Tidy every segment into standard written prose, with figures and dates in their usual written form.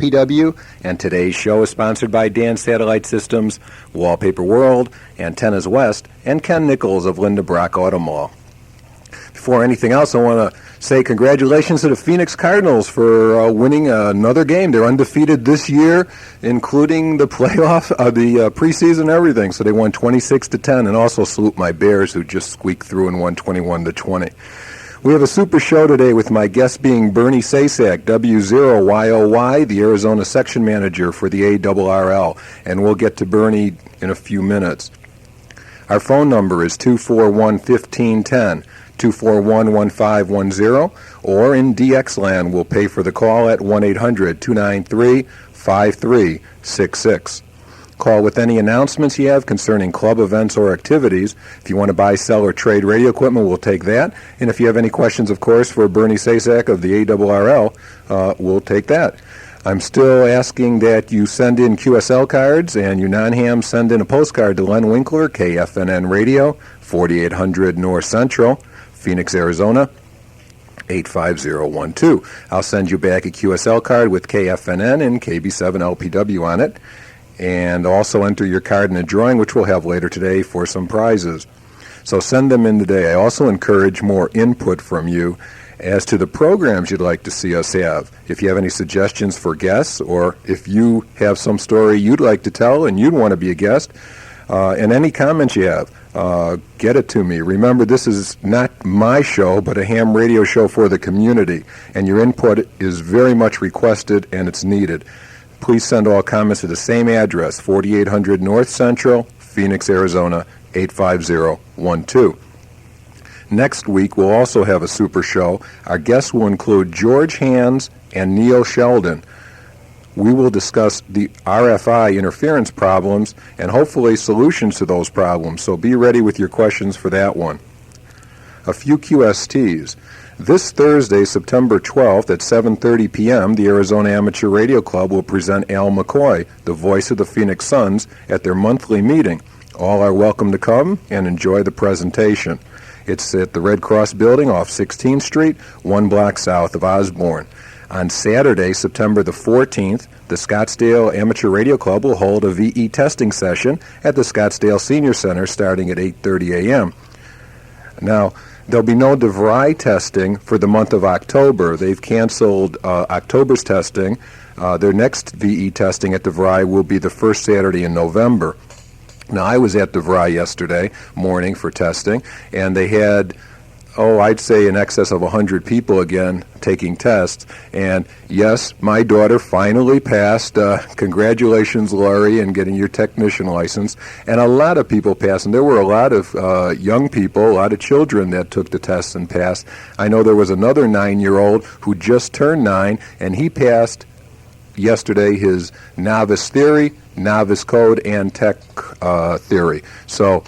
PW, and today's show is sponsored by Dan Satellite Systems, Wallpaper World, Antennas West, and Ken Nichols of Linda Brock Auto Mall. Before anything else, I want to say congratulations to the Phoenix Cardinals for winning another game. They're undefeated this year, including the playoff, the preseason, everything. So they won 26-10, and also salute my Bears, who just squeaked through and won 21-20. We have a super show today with my guest being Bernie Sasek, W0YOY, the Arizona section manager for the ARRL, and we'll get to Bernie in a few minutes. Our phone number is 241-1510, 241-1510, or in DX land, we'll pay for the call at 1-800-293-5366. Call with any announcements you have concerning club events or activities. If you want to buy, sell, or trade radio equipment, we'll take that. And if you have any questions, of course, for Bernie Sasek of the ARRL, we'll take that. I'm still asking that you send in QSL cards, and you non-ham send in a postcard to Len Winkler, KFNN Radio, 4800 North Central, Phoenix, Arizona, 85012. I'll send you back a QSL card with KFNN and KB7LPW on it. And also enter your card in a drawing, which we'll have later today, for some prizes. So send them in today. I also encourage more input from you as to the programs you'd like to see us have. If you have any suggestions for guests, or if you have some story you'd like to tell and you'd want to be a guest, and any comments you have, get it to me. Remember, this is not my show, but a ham radio show for the community, and your input is very much requested and it's needed. Please send all comments to the same address, 4800 North Central, Phoenix, Arizona, 85012. Next week, we'll also have a super show. Our guests will include George Hands and Neil Sheldon. We will discuss the RFI interference problems and hopefully solutions to those problems, so be ready with your questions for that one. A few QSTs. This Thursday, September 12th at 7:30 p.m., the Arizona Amateur Radio Club will present Al McCoy, the voice of the Phoenix Suns, at their monthly meeting. All are welcome to come and enjoy the presentation. It's at the Red Cross Building off 16th Street, one block south of Osborne. On Saturday, September the 14th, the Scottsdale Amateur Radio Club will hold a VE testing session at the Scottsdale Senior Center starting at 8:30 a.m. Now, there'll be no DeVry testing for the month of October. They've canceled October's testing. Their next VE testing at DeVry will be the first Saturday in November. Now, I was at DeVry yesterday morning for testing, and they had, I'd say in excess of 100 people again taking tests. And yes, my daughter finally passed. Congratulations, Laurie, in getting your technician license. And a lot of people passed. And there were a lot of young people, a lot of children that took the tests and passed. I know there was another 9-year-old who just turned 9, and he passed yesterday his novice theory, novice code, and tech theory. So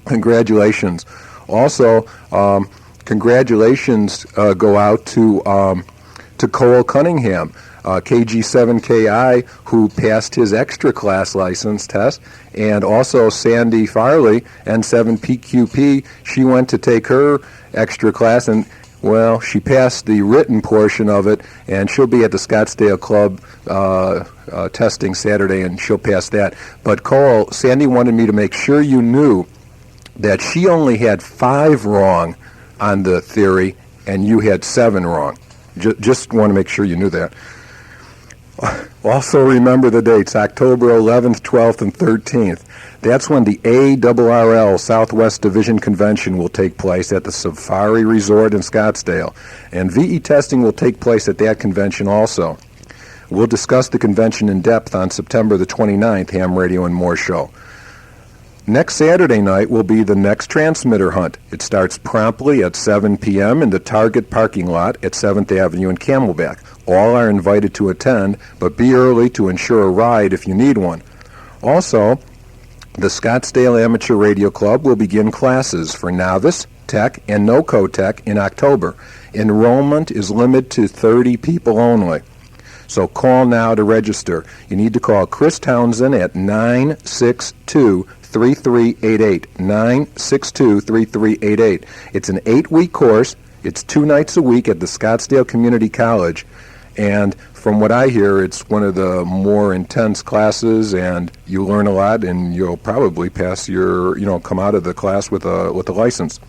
congratulations. Also, congratulations go out to Cole Cunningham, KG7KI, who passed his extra class license test, and also Sandy Farley, N7PQP. She went to take her extra class, and well, she passed the written portion of it, and she'll be at the Scottsdale Club testing Saturday, and she'll pass that. But Cole, Sandy wanted me to make sure you knew that she only had 5 wrong on the theory, and you had 7 wrong. Just want to make sure you knew that. Also remember the dates, October 11th, 12th, and 13th. That's when the ARRL Southwest Division Convention will take place at the Safari Resort in Scottsdale. And VE testing will take place at that convention also. We'll discuss the convention in depth on September the 29th, Ham Radio and More Show. Next Saturday night will be the next transmitter hunt. It starts promptly at 7 p.m. in the Target parking lot at 7th Avenue in Camelback. All are invited to attend, but be early to ensure a ride if you need one. Also, the Scottsdale Amateur Radio Club will begin classes for novice, tech, and no-code tech in October. Enrollment is limited to 30 people only. So call now to register. You need to call Chris Townsend at 962-3388, 962-3388. It's an 8-week course. It's 2 nights a week at the Scottsdale Community College, And from what I hear, it's one of the more intense classes, and you learn a lot, and you'll probably pass come out of the class with a license.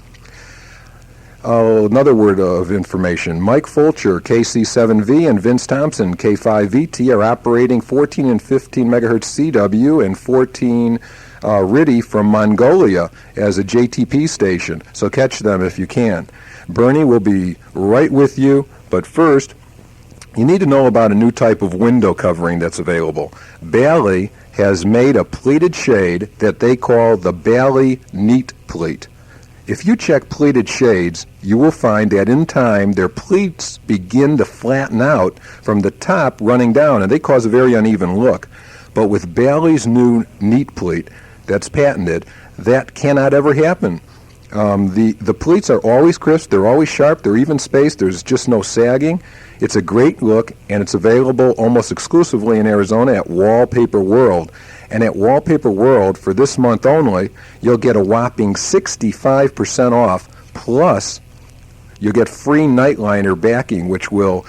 Another word of information. Mike Fulcher, KC7V, and Vince Thompson, K5VT, are operating 14 and 15 megahertz CW and 14 RIDI from Mongolia as a JTP station, so catch them if you can. Bernie will be right with you, but first, you need to know about a new type of window covering that's available. Bally has made a pleated shade that they call the Bally Neat Pleat. If you check pleated shades, you will find that in time their pleats begin to flatten out from the top running down, and they cause a very uneven look. But with Bally's new Neat Pleat that's patented, that cannot ever happen. The pleats are always crisp, they're always sharp, they're even spaced, there's just no sagging. It's a great look, and it's available almost exclusively in Arizona at Wallpaper World. And at Wallpaper World, for this month only, you'll get a whopping 65% off, plus you'll get free nightliner backing, which will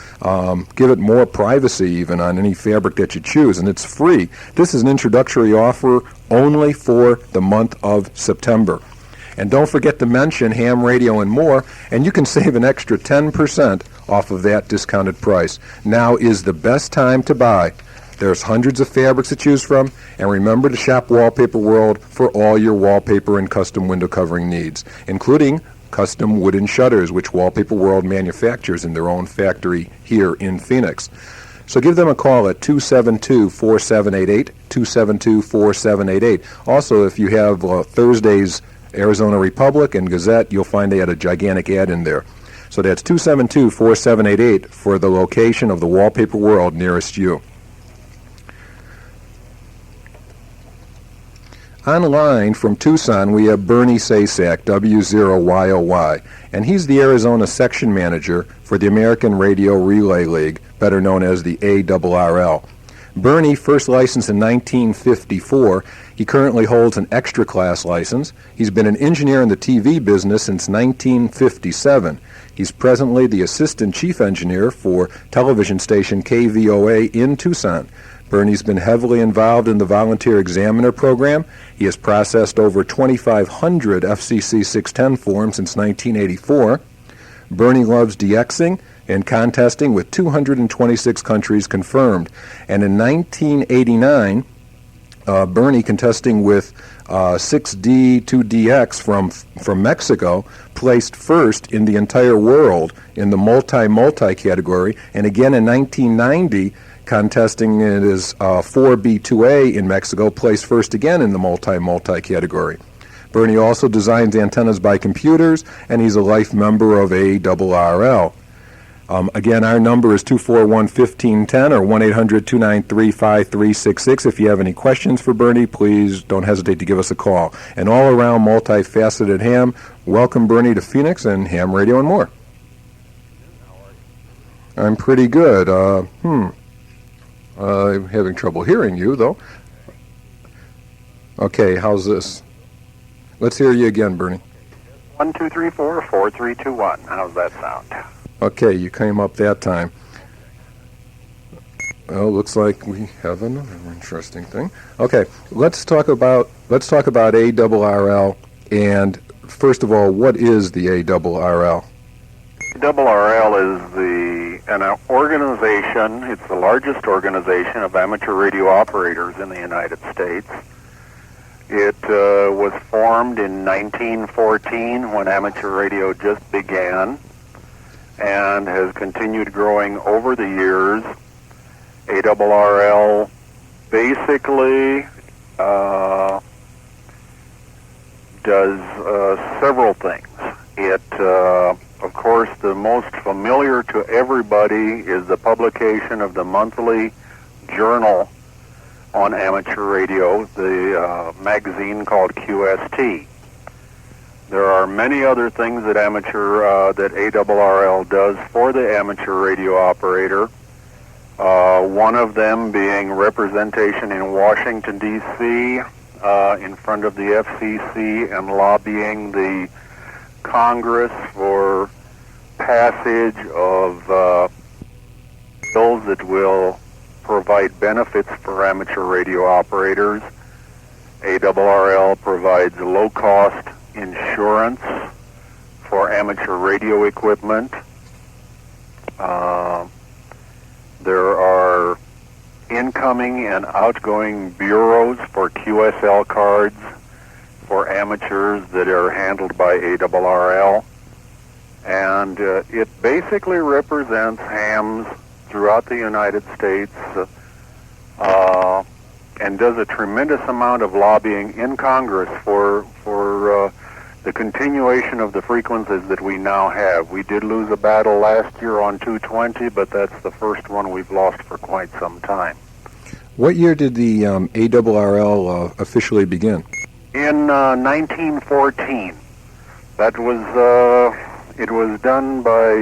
give it more privacy even on any fabric that you choose, and it's free. This is an introductory offer only for the month of September. And don't forget to mention ham radio and more, and you can save an extra 10% off of that discounted price. Now is the best time to buy. There's hundreds of fabrics to choose from, and remember to shop Wallpaper World for all your wallpaper and custom window covering needs, including custom wooden shutters, which Wallpaper World manufactures in their own factory here in Phoenix. So give them a call at 272-4788, 272-4788. Also, if you have Thursday's Arizona Republic and Gazette, you'll find they had a gigantic ad in there. So that's 272-4788 for the location of the Wallpaper World nearest you. Online from Tucson, we have Bernie Sasek, W0YOY, and he's the Arizona section manager for the American Radio Relay League, better known as the ARRL. Bernie first licensed in 1954. He currently holds an extra class license. He's been an engineer in the TV business since 1957. He's presently the assistant chief engineer for television station KVOA in Tucson. Bernie's been heavily involved in the volunteer examiner program. He has processed over 2,500 FCC 610 forms since 1984. Bernie loves DXing and contesting with 226 countries confirmed. And in 1989, Bernie, contesting with 6D2DX from Mexico, placed first in the entire world in the multi category. And again in 1990, contesting in his 4B2A in Mexico, placed first again in the multi category. Bernie also designs antennas by computers, and he's a life member of ARRL. Again, our number is 241-1510 or 1-800-293-5366. If you have any questions for Bernie, please don't hesitate to give us a call. And all around multifaceted ham, welcome Bernie to Phoenix and ham radio and more. I'm pretty good. I'm having trouble hearing you, though. Okay, how's this? Let's hear you again, Bernie. 1, 2, 3, 4, 4, 3, 2, 1. How's that sound? Okay, you came up that time. Well, looks like we have another interesting thing. Okay, let's talk about ARRL. And first of all, what is the ARRL? ARRL is an organization. It's the largest organization of amateur radio operators in the United States. It was formed in 1914 when amateur radio just began, and has continued growing over the years. ARRL basically does several things. It, of course, the most familiar to everybody is the publication of the monthly journal on amateur radio, the magazine called QST. There are many other things that that ARRL does for the amateur radio operator. One of them being representation in Washington, D.C., in front of the FCC and lobbying the Congress for passage of bills that will provide benefits for amateur radio operators. ARRL provides low-cost insurance for amateur radio equipment. There are incoming and outgoing bureaus for QSL cards for amateurs that are handled by ARRL. And it basically represents hams throughout the United States and does a tremendous amount of lobbying in Congress for the continuation of the frequencies that we now have. We did lose a battle last year on 220, but that's the first one we've lost for quite some time. What year did the ARRL officially begin? In 1914. That was it was done by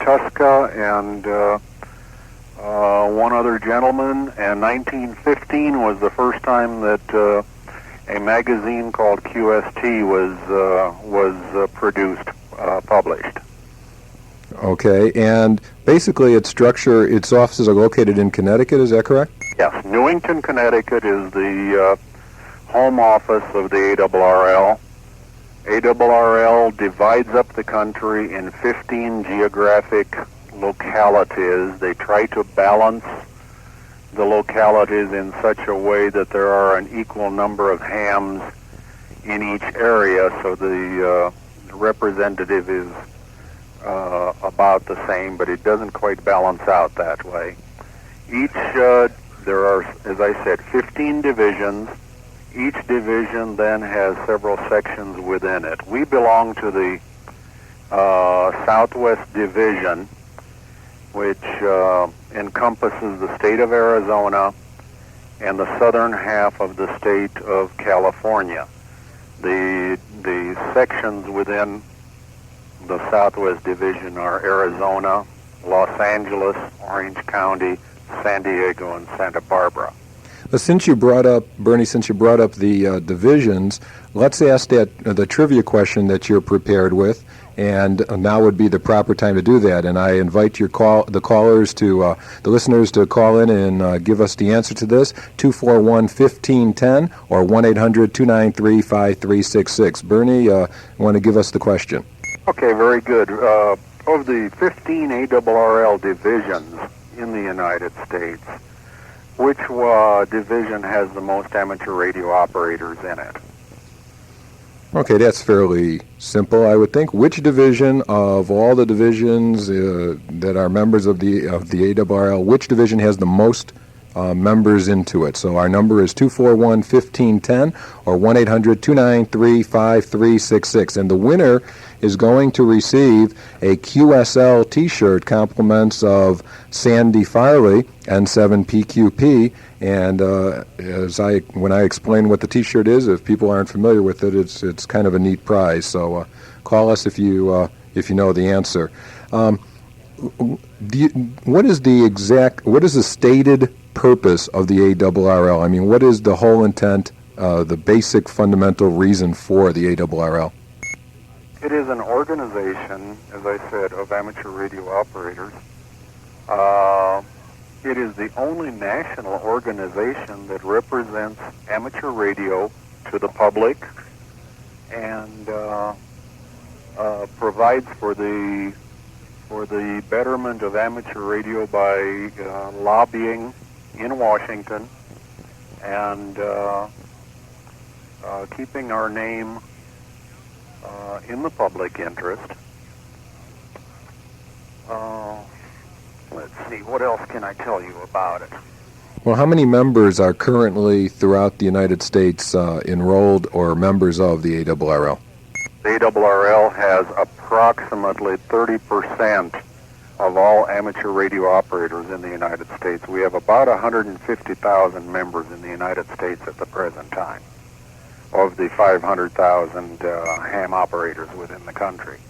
Tuska and one other gentleman, and 1915 was the first time that a magazine called QST was produced, published. Okay, and basically its structure, its offices are located in Connecticut, is that correct? Yes, Newington, Connecticut is the home office of the ARRL. ARRL divides up the country in 15 geographic localities. They try to balance the localities in such a way that there are an equal number of hams in each area, so the representative is about the same, but it doesn't quite balance out that way. There are, as I said, 15 divisions. Each division then has several sections within it. We belong to the Southwest Division, which encompasses the state of Arizona and the southern half of the state of California. The sections within the Southwest Division are Arizona, Los Angeles, Orange County, San Diego, and Santa Barbara. Since you brought up, Bernie, the divisions, let's ask the trivia question that you're prepared with, and now would be the proper time to do that. And I invite the listeners to call in and give us the answer to this, 241-1510 or 1-800-293-5366. Bernie, you want to give us the question? Okay, very good. Of the 15 ARRL divisions in the United States, which division has the most amateur radio operators in it? Okay, that's fairly simple, I would think. Which division of all the divisions that are members of the ARRL, which division has the most members into it? So our number is 241-1510 or 1-800-293-5366. And the winner is going to receive a QSL T-shirt, compliments of Sandy Farley, N7PQP. And when I explain what the T-shirt is, if people aren't familiar with it, it's kind of a neat prize. So call us if you know the answer. What is the stated purpose of the ARRL? I mean, what is the whole intent, the basic fundamental reason for the ARRL? It is an organization, as I said, of amateur radio operators. It is the only national organization that represents amateur radio to the public and provides for the betterment of amateur radio by lobbying in Washington and keeping our name in the public interest. Let's see, what else can I tell you about it? Well, how many members are currently throughout the United States enrolled or members of the ARRL? The ARRL has approximately 30% of all amateur radio operators in the United States. We have about 150,000 members in the United States at the present time of the 500,000 ham operators within the country.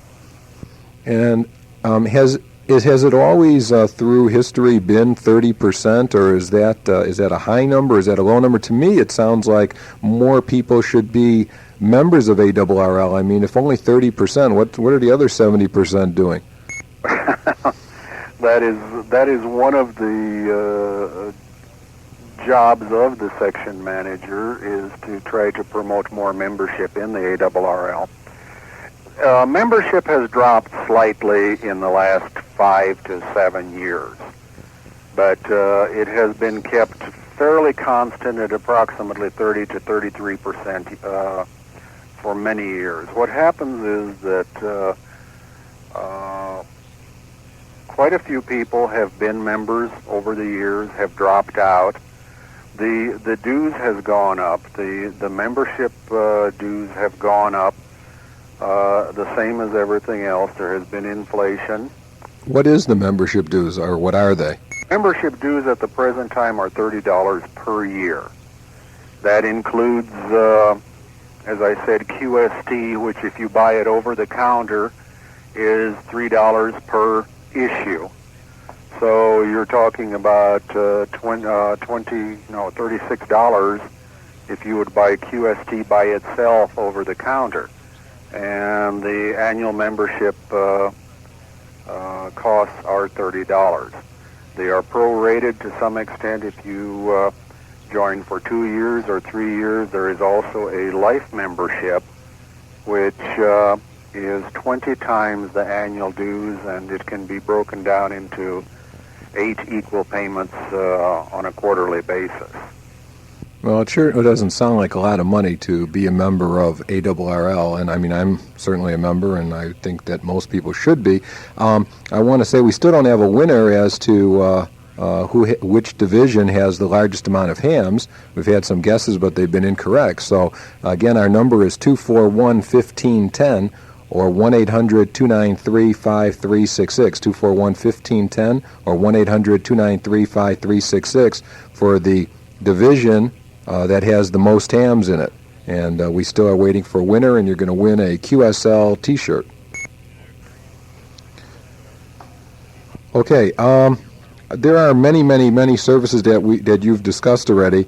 And has it always through history been 30%, or is that a high number? Is that a low number? To me, it sounds like more people should be members of ARRL. I mean, if only 30%, what are the other 70% doing? That is one of the jobs of the section manager, is to try to promote more membership in the ARRL. Membership has dropped slightly in the last 5 to 7 years, but it has been kept fairly constant at approximately 30 to 33% for many years. What happens is that quite a few people have been members over the years, have dropped out. The dues has gone up. The membership dues have gone up. The same as everything else. There has been inflation. What is the membership dues, or what are they? Membership dues at the present time are $30 per year. That includes, as I said, QST, which if you buy it over the counter is $3 per issue. So you're talking about $36 if you would buy QST by itself over the counter. And the annual membership costs are $30. They are prorated to some extent if you join for 2 years or 3 years. There is also a life membership, which is 20 times the annual dues, and it can be broken down into 8 equal payments on a quarterly basis. Well, it sure doesn't sound like a lot of money to be a member of ARRL, and I mean, I'm certainly a member, and I think that most people should be. I want to say we still don't have a winner as to which division has the largest amount of hams. We've had some guesses, but they've been incorrect. So, again, our number is 241-1510, or 1-800-293-5366, 241-1510, or 1-800-293-5366 for the division that has the most hams in it. And we still are waiting for a winner, and you're going to win a QSL T-shirt. Okay, there are many services that you've discussed already.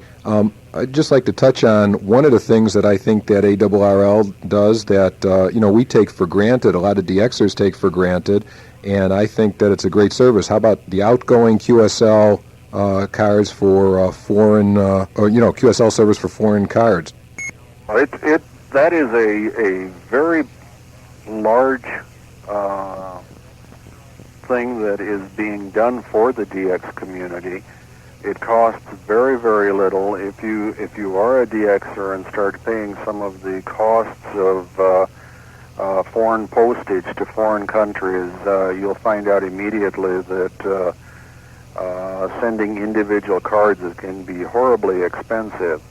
I'd just like to touch on one of the things that I think that ARRL does that we take for granted, a lot of DXers take for granted, and I think that it's a great service. How about the outgoing QSL cards for foreign, QSL service for foreign cards? That is a very large thing that is being done for the DX community. It costs very, very little. If you are a DXer and start paying some of the costs of foreign postage to foreign countries, you'll find out immediately that sending individual cards can be horribly expensive.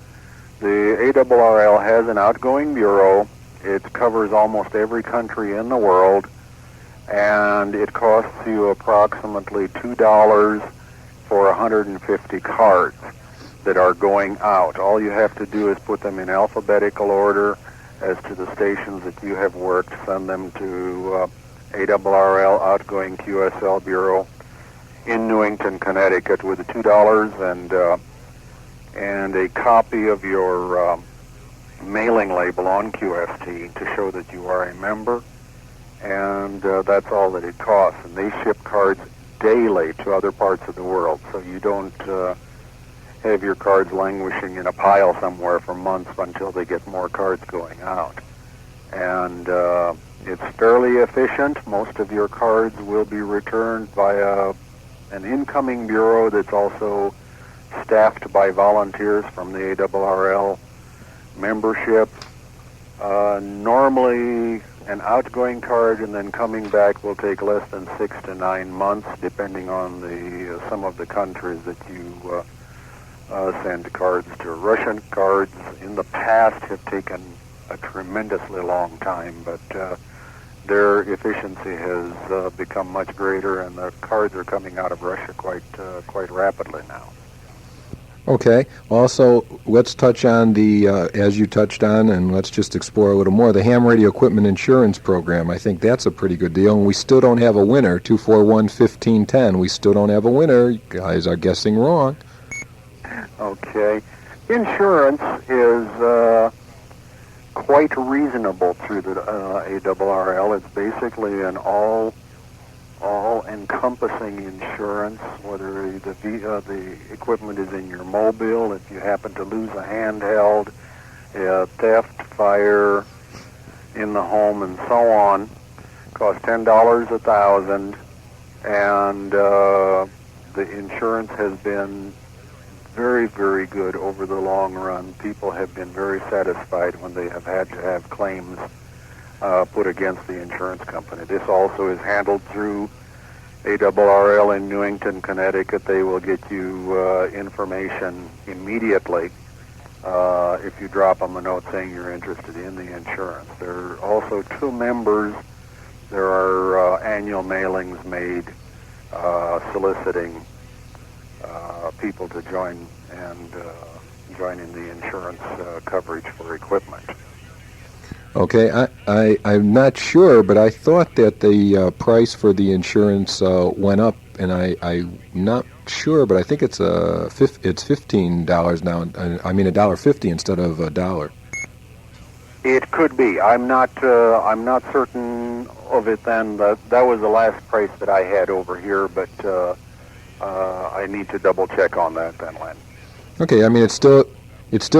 The ARRL has an outgoing bureau. It covers almost every country in the world, and it costs you approximately $2 for 150 cards that are going out. All you have to do is put them in alphabetical order as to the stations that you have worked, send them to ARRL Outgoing QSL Bureau in Newington, Connecticut, with the $2 and a copy of your mailing label on QST to show that you are a member, and that's all that it costs. And they ship cards daily to other parts of the world, so you don't have your cards languishing in a pile somewhere for months until they get more cards going out. And it's fairly efficient. Most of your cards will be returned via an incoming bureau that's also staffed by volunteers from the ARRL membership. Normally, an outgoing card and then coming back will take less than 6 to 9 months, depending on some of the countries that you send cards to. Russian cards in the past have taken a tremendously long time, but their efficiency has become much greater, and the cards are coming out of Russia quite rapidly now. Okay. Also, let's touch on the, as you touched on, and let's just explore a little more, the ham radio equipment insurance program. I think that's a pretty good deal, and we still don't have a winner. 241-1510. We still don't have a winner. You guys are guessing wrong. Okay. Insurance is quite reasonable through the ARRL. It's basically an all-encompassing insurance, whether the equipment is in your mobile, if you happen to lose a handheld, theft, fire in the home, and so on. Costs $10 1,000, and the insurance has been very, very good over the long run. People have been very satisfied when they have had to have claims put against the insurance company. This also is handled through ARRL in Newington, Connecticut. They will get you information immediately if you drop them a note saying you're interested in the insurance. There are also 2 members. There are annual mailings made soliciting people to join and join in the insurance coverage for equipment. Okay, I'm not sure, but I thought that the price for the insurance went up, and I'm not sure, but I think it's $15 now. I mean $1.50 instead of $1. It could be. I'm not certain of it. Then that was the last price that I had over here, but I need to double check on that then, Len. Okay, I mean it's still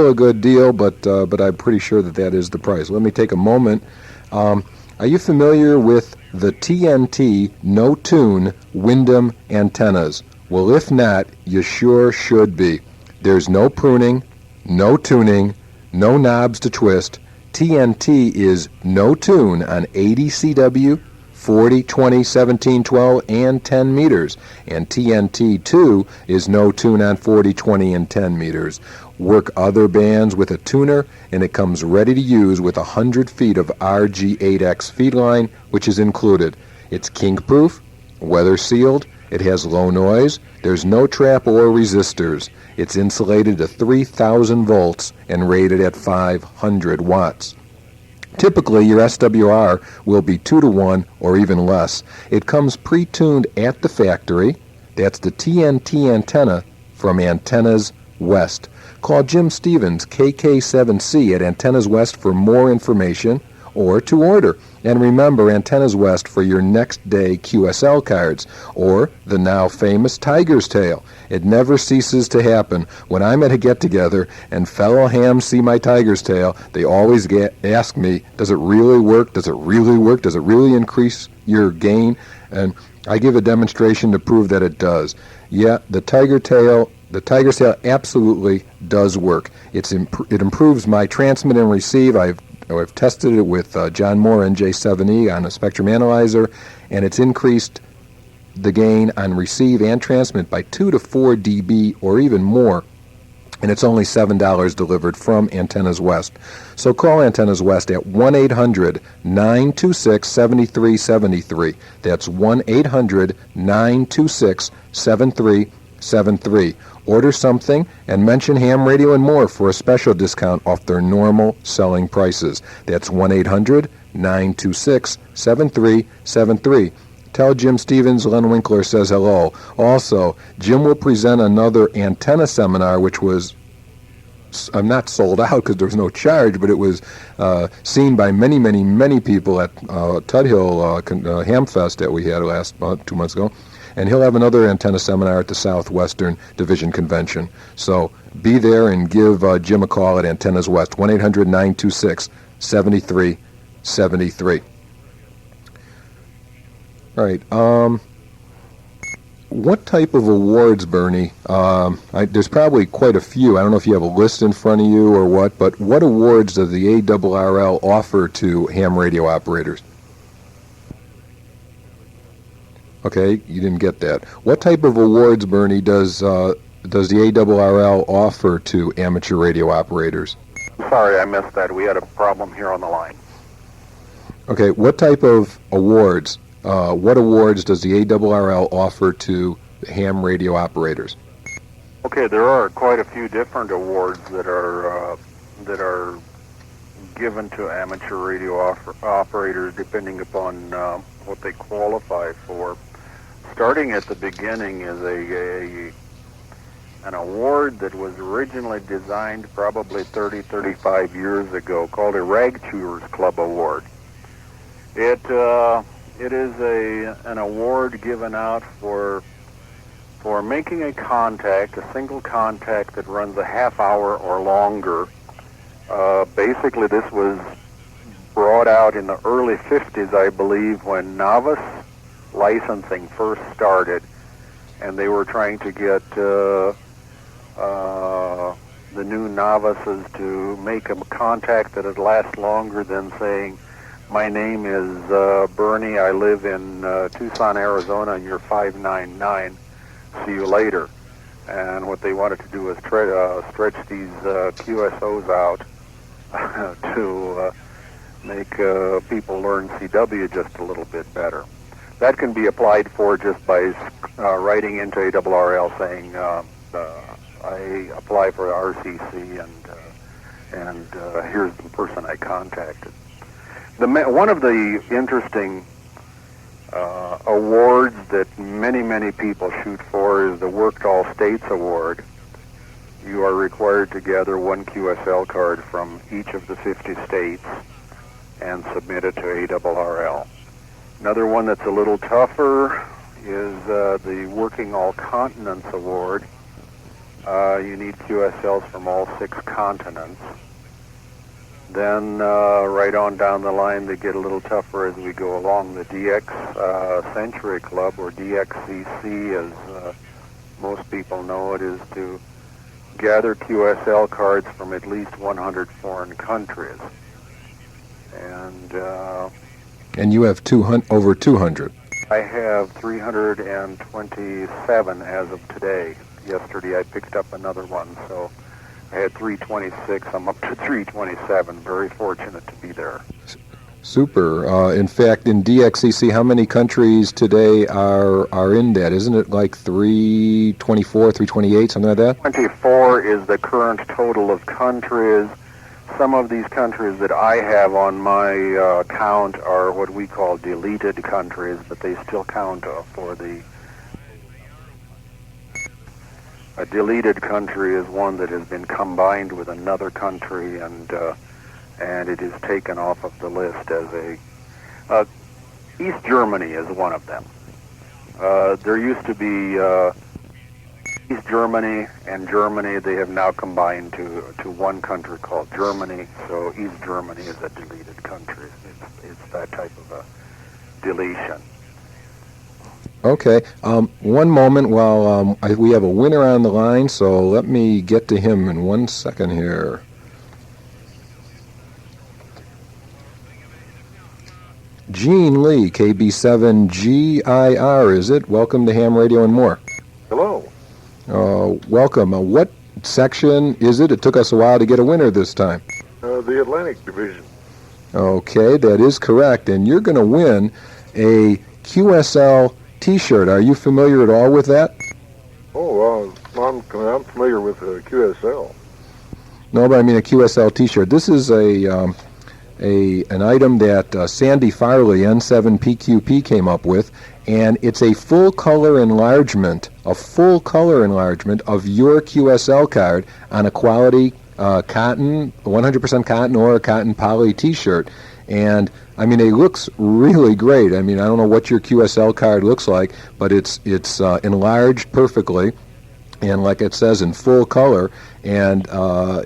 a good deal, but I'm pretty sure that is the price. Let me take a moment. Are you familiar with the TNT no-tune Windham antennas? Well, if not, you sure should be. There's no pruning, no tuning, no knobs to twist. TNT is no tune on 80 CW, 40, 20, 17, 12, and 10 meters. And TNT2 is no tune on 40, 20, and 10 meters. Work other bands with a tuner, and it comes ready to use with 100 feet of RG8X feed line, which is included. It's kink-proof, weather-sealed, it has low noise, there's no trap or resistors. It's insulated to 3,000 volts and rated at 500 watts. Typically, your SWR will be 2-to-1 or even less. It comes pre-tuned at the factory. That's the TNT antenna from Antennas West. Call Jim Stevens, KK7C at Antennas West for more information or to order. And remember Antennas West for your next day QSL cards or the now famous Tiger's Tail. It never ceases to happen. When I'm at a get-together and fellow hams see my Tiger's Tail, they always ask me, does it really work? Does it really work? Does it really increase your gain? And I give a demonstration to prove that it does. Yeah, the Tiger's Tail absolutely does work. It improves my transmit and receive. I've tested it with John Moore NJ7E on a spectrum analyzer, and it's increased the gain on receive and transmit by 2 to 4 dB or even more, and it's only $7 delivered from Antennas West. So call Antennas West at 1-800-926-7373. That's 1-800-926-7373. Order something and mention Ham Radio and More for a special discount off their normal selling prices. That's 1-800-926-7373. Tell Jim Stevens Len Winkler says hello. Also, Jim will present another antenna seminar, which was not sold out because there was no charge, but it was seen by many, many, many people at Tudhill Hamfest that we had 2 months ago. And he'll have another antenna seminar at the Southwestern Division Convention. So be there and give Jim a call at Antennas West, 1-800-926-7373. All right. What type of awards, Bernie? There's probably quite a few. I don't know if you have a list in front of you or what, but what awards does the ARRL offer to ham radio operators? Okay, you didn't get that. What type of awards, Bernie, does the ARRL offer to amateur radio operators? Sorry, I missed that. We had a problem here on the line. Okay, what type of awards? What awards does the ARRL offer to ham radio operators? Okay, there are quite a few different awards that are given to amateur radio operators depending upon what they qualify for. Starting at the beginning is an award that was originally designed probably 35 years ago called a Rag Chewers Club Award. It It is an award given out for making a contact, a single contact that runs a half hour or longer. Basically, this was brought out in the early 50s, I believe, when novice licensing first started, and they were trying to get the new novices to make a contact that would last longer than saying, "My name is Bernie, I live in Tucson, Arizona, and you're 599. See you later." And what they wanted to do was stretch these QSOs out to make people learn CW just a little bit better. That can be applied for just by writing into ARRL saying, I apply for RCC, and here's the person I contacted. One of the interesting awards that many people shoot for is the Worked All States Award. You are required to gather one QSL card from each of the 50 states and submit it to ARRL. Another one that's a little tougher is the Working All Continents Award. You need QSLs from all 6 continents. Then right on down the line, they get a little tougher as we go along. The DX Century Club, or DXCC, as most people know it, is to gather QSL cards from at least 100 foreign countries. And you have over 200. I have 327 as of today. Yesterday I picked up another one, so I had 326. I'm up to 327. Very fortunate to be there. Super. In fact, in DXCC, how many countries today are in that? Isn't it like 324, 328, something like that? 24 is the current total of countries. Some of these countries that I have on my count are what we call deleted countries, but they still count for the... A deleted country is one that has been combined with another country, and it is taken off of the list as a... East Germany is one of them. There used to be East Germany and Germany. They have now combined to one country called Germany, so East Germany is a deleted country. It's that type of a deletion. Okay. One moment while we have a winner on the line, so let me get to him in 1 second here. Gene Lee, KB7GIR, is it? Welcome to Ham Radio and More. Hello. Welcome. What section is it? It took us a while to get a winner this time. The Atlantic Division. Okay, that is correct. And you're going to win a QSL T-shirt. Are you familiar at all with that? Oh, I'm familiar with QSL. No, but I mean a QSL T-shirt. This is an item that Sandy Farley, N7PQP, came up with, and it's a full-color enlargement of your QSL card on a quality cotton, 100% cotton or a cotton poly T-shirt. And I mean, it looks really great. I mean, I don't know what your QSL card looks like, but it's enlarged perfectly, and like it says, in full color, and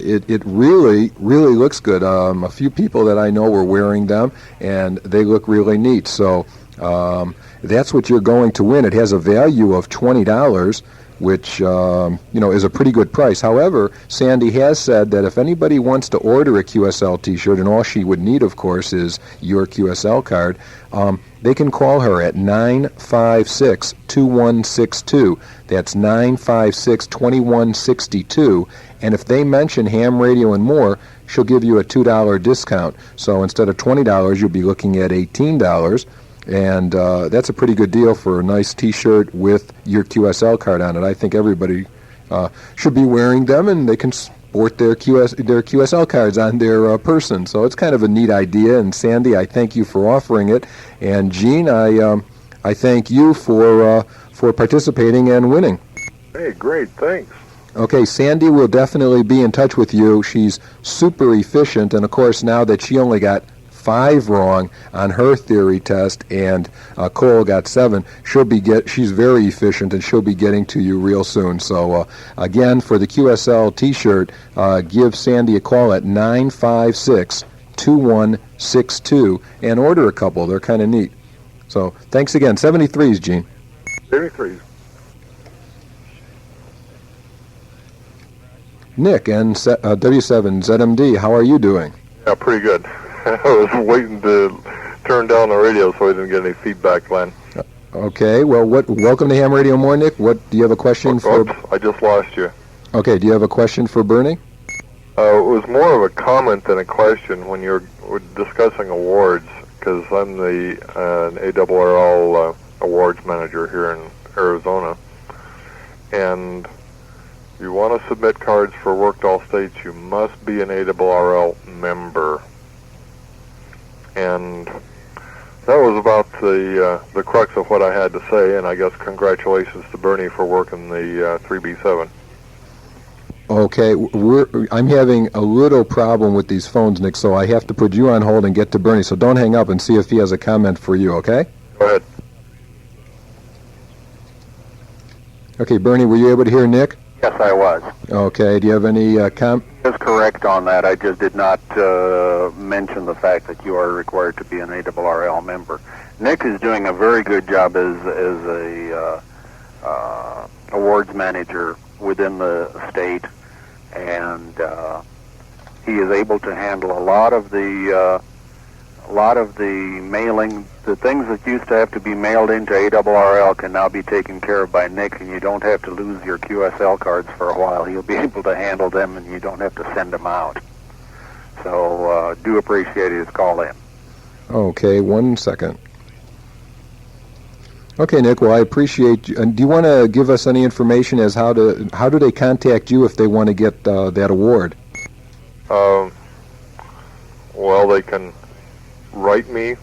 it really looks good. A few people that I know were wearing them, and they look really neat. So that's what you're going to win. It has a value of $20, which is a pretty good price. However, Sandy has said that if anybody wants to order a QSL T-shirt, and all she would need, of course, is your QSL card, they can call her at 956-2162. That's 956-2162. And if they mention Ham Radio and More, she'll give you a $2 discount. So instead of $20, you'll be looking at $18. And that's a pretty good deal for a nice T-shirt with your QSL card on it. I think everybody should be wearing them, and they can sport their QSL cards on their person. So it's kind of a neat idea. And Sandy, I thank you for offering it. And Gene, I thank you for participating and winning. Hey, great, thanks. Okay, Sandy will definitely be in touch with you. She's super efficient, and of course, now that she only got 5 wrong on her theory test, and Cole got 7. She's very efficient, and she'll be getting to you real soon. So again, for the QSL T-shirt, give Sandy a call at 956-2162 and order a couple. They're kind of neat. So thanks again. 73s, Gene. 73s. Nick and W7ZMD, how are you doing? Yeah, pretty good. I was waiting to turn down the radio so I didn't get any feedback, Len. Okay, well, welcome to Ham Radio More, Nick. Do you have a question for... Oops, I just lost you. Okay, do you have a question for Bernie? It was more of a comment than a question when we're discussing awards, because I'm the ARRL awards manager here in Arizona. And you want to submit cards for Worked All States, you must be an ARRL member. And that was about the crux of what I had to say, and I guess congratulations to Bernie for working the 3B7. Okay, I'm having a little problem with these phones, Nick, so I have to put you on hold and get to Bernie, so don't hang up and see if he has a comment for you, okay? Go ahead. Okay, Bernie, were you able to hear Nick? Yes, I was. Okay, do you have any That's correct on that. I just did not mention the fact that you are required to be an ARRL member. Nick is doing a very good job as a awards manager within the state, and he is able to handle a lot of the mailing. The things that used to have to be mailed into ARRL can now be taken care of by Nick, and you don't have to lose your QSL cards for a while. He'll be able to handle them, and you don't have to send them out. So do appreciate his call in. Okay, 1 second. Okay, Nick, well, I appreciate you. And do you want to give us any information as how do they contact you if they want to get that award? Well, they can write me.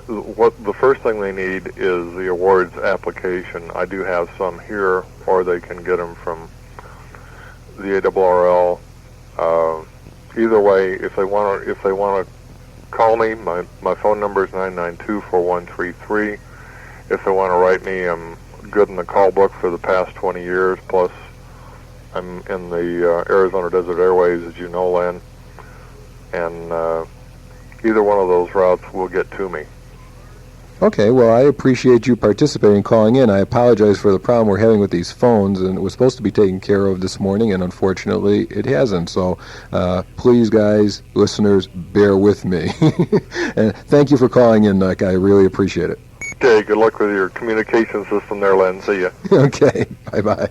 The first thing they need is the awards application. I do have some here, or they can get them from the ARRL. Either way, if they want to call me, my phone number is 992-4133. If they want to write me, I'm good in the call book for the past 20 years. Plus, I'm in the Arizona Desert Airways, as you know, Len. And either one of those routes will get to me. Okay, well, I appreciate you participating and calling in. I apologize for the problem we're having with these phones, and it was supposed to be taken care of this morning, and unfortunately it hasn't. So please, guys, listeners, bear with me. And thank you for calling in, Nick. I really appreciate it. Okay, good luck with your communication system there, Len. See ya. Okay, bye-bye.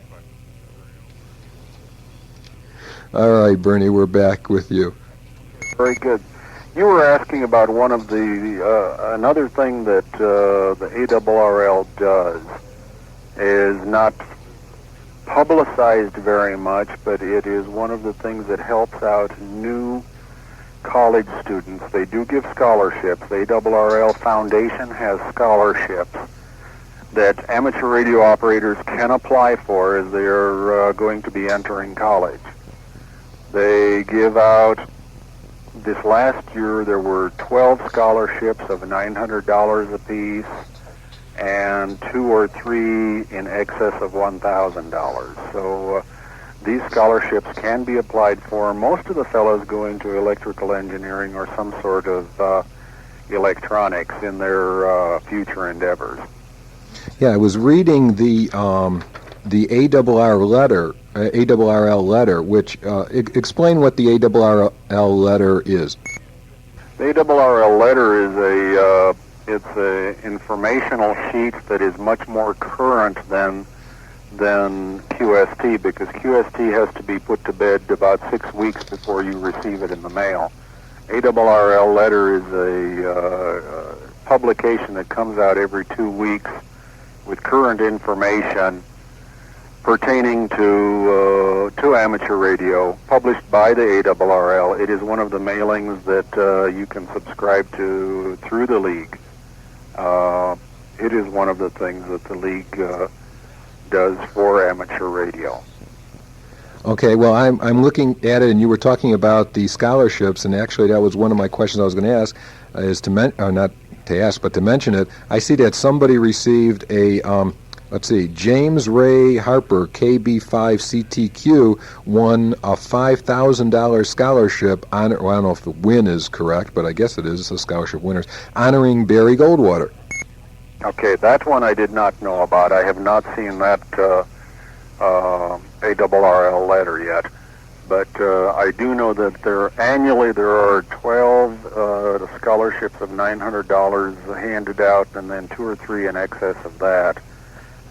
All right, Bernie, we're back with you. Very good. You were asking about one of the another thing that the ARRL does is not publicized very much, but it is one of the things that helps out new college students. They do give scholarships. The ARRL Foundation has scholarships that amateur radio operators can apply for as they are going to be entering college. They give out, this last year there were 12 scholarships of $900 apiece and 2 or 3 in excess of $1,000. So these scholarships can be applied for. Most of the fellows go into electrical engineering or some sort of electronics in their future endeavors. Yeah, I was reading the ARRL letter, which explain what the ARRL letter is. The ARRL letter is it's a informational sheet that is much more current than QST, because QST has to be put to bed about 6 weeks before you receive it in the mail. ARRL letter is a publication that comes out every 2 weeks with current information pertaining to amateur radio, published by the ARRL. It is one of the mailings that you can subscribe to through the league. It is one of the things that the league does for amateur radio. Okay, well, I'm looking at it, and you were talking about the scholarships, and actually that was one of my questions I was going to ask, is not to ask, but to mention it. I see that somebody received a, let's see, James Ray Harper, KB5CTQ, won a $5,000 scholarship, well, I don't know if the win is correct, but I guess it is, it's a scholarship winners, honoring Barry Goldwater. Okay, that one I did not know about. I have not seen that ARRL letter yet, but I do know that annually there are 12 scholarships of $900 handed out, and then 2 or 3 in excess of that.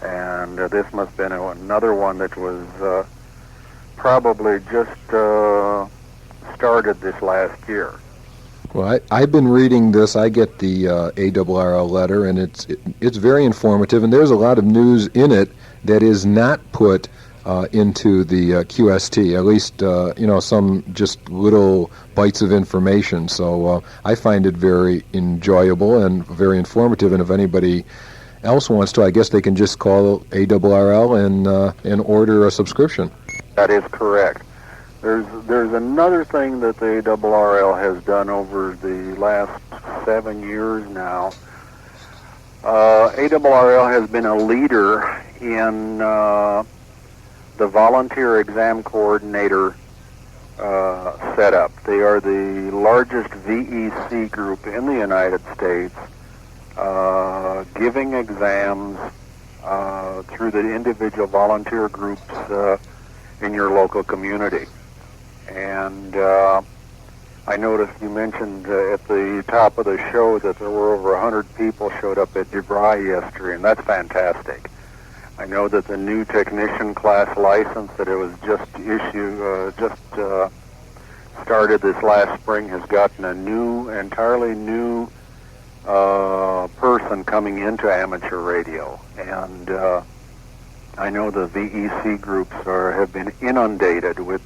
And this must have been another one that was probably just started this last year. Well, I've been reading this. I get the ARRL letter, and it's very informative, and there's a lot of news in it that is not put into the QST, at least, some just little bites of information. So I find it very enjoyable and very informative, and if anybody else wants to, I guess they can just call ARRL and order a subscription. That is correct. There's another thing that the ARRL has done over the last 7 years now. ARRL has been a leader in the volunteer exam coordinator setup. They are the largest VEC group in the United States, giving exams through the individual volunteer groups in your local community. And I noticed you mentioned at the top of the show that there were over 100 people showed up at DeVry yesterday, and that's fantastic. I know that the new technician class license that it was just started this last spring has gotten a entirely new person coming into amateur radio, and I know the VEC groups have been inundated with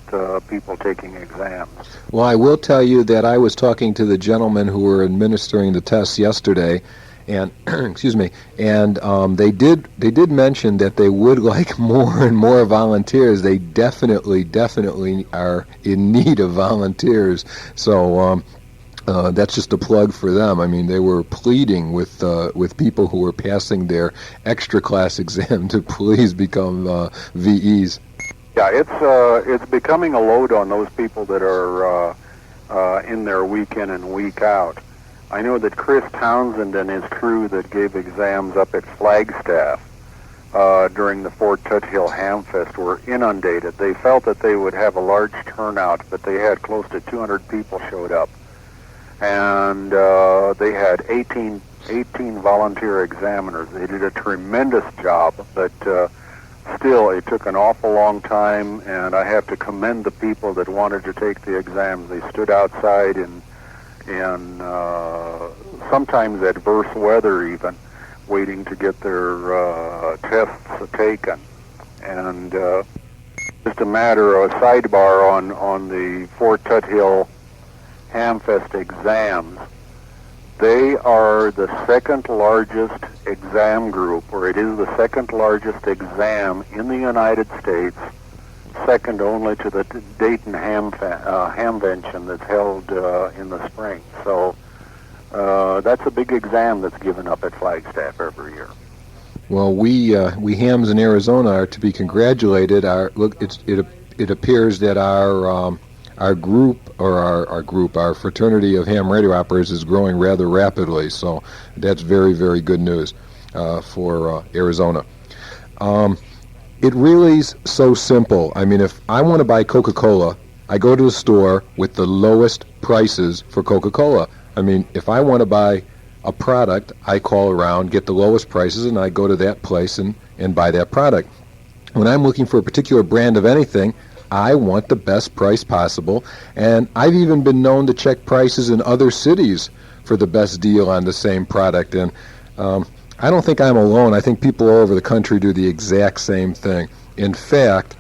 people taking exams. Well, I will tell you that I was talking to the gentlemen who were administering the tests yesterday, and excuse me, and they did mention that they would like more and more volunteers. They definitely are in need of volunteers. So that's just a plug for them. I mean, they were pleading with people who were passing their extra class exam to please become VEs. Yeah, it's becoming a load on those people that are in there week in and week out. I know that Chris Townsend and his crew that gave exams up at Flagstaff during the Fort Tuthill Hamfest were inundated. They felt that they would have a large turnout, but they had close to 200 people showed up. And they had 18 volunteer examiners. They did a tremendous job, but still it took an awful long time, and I have to commend the people that wanted to take the exams. They stood outside in sometimes adverse weather even, waiting to get their tests taken. And just a sidebar on the Fort Tuthill Hamfest exams. They are the second largest exam group, or it is the second largest exam in the United States, second only to the Dayton Hamvention that's held in the spring. So that's a big exam that's given up at Flagstaff every year. Well, we hams in Arizona are to be congratulated. It appears that our fraternity of ham radio operators is growing rather rapidly, so that's very, very good news for Arizona. It really is so simple. I mean, if I want to buy Coca-Cola, I go to the store with the lowest prices for Coca-Cola. I mean, if I want to buy a product, I call around, get the lowest prices, and I go to that place and buy that product. When I'm looking for a particular brand of anything, I want the best price possible, and I've even been known to check prices in other cities for the best deal on the same product, and I don't think I'm alone. I think people all over the country do the exact same thing. In fact,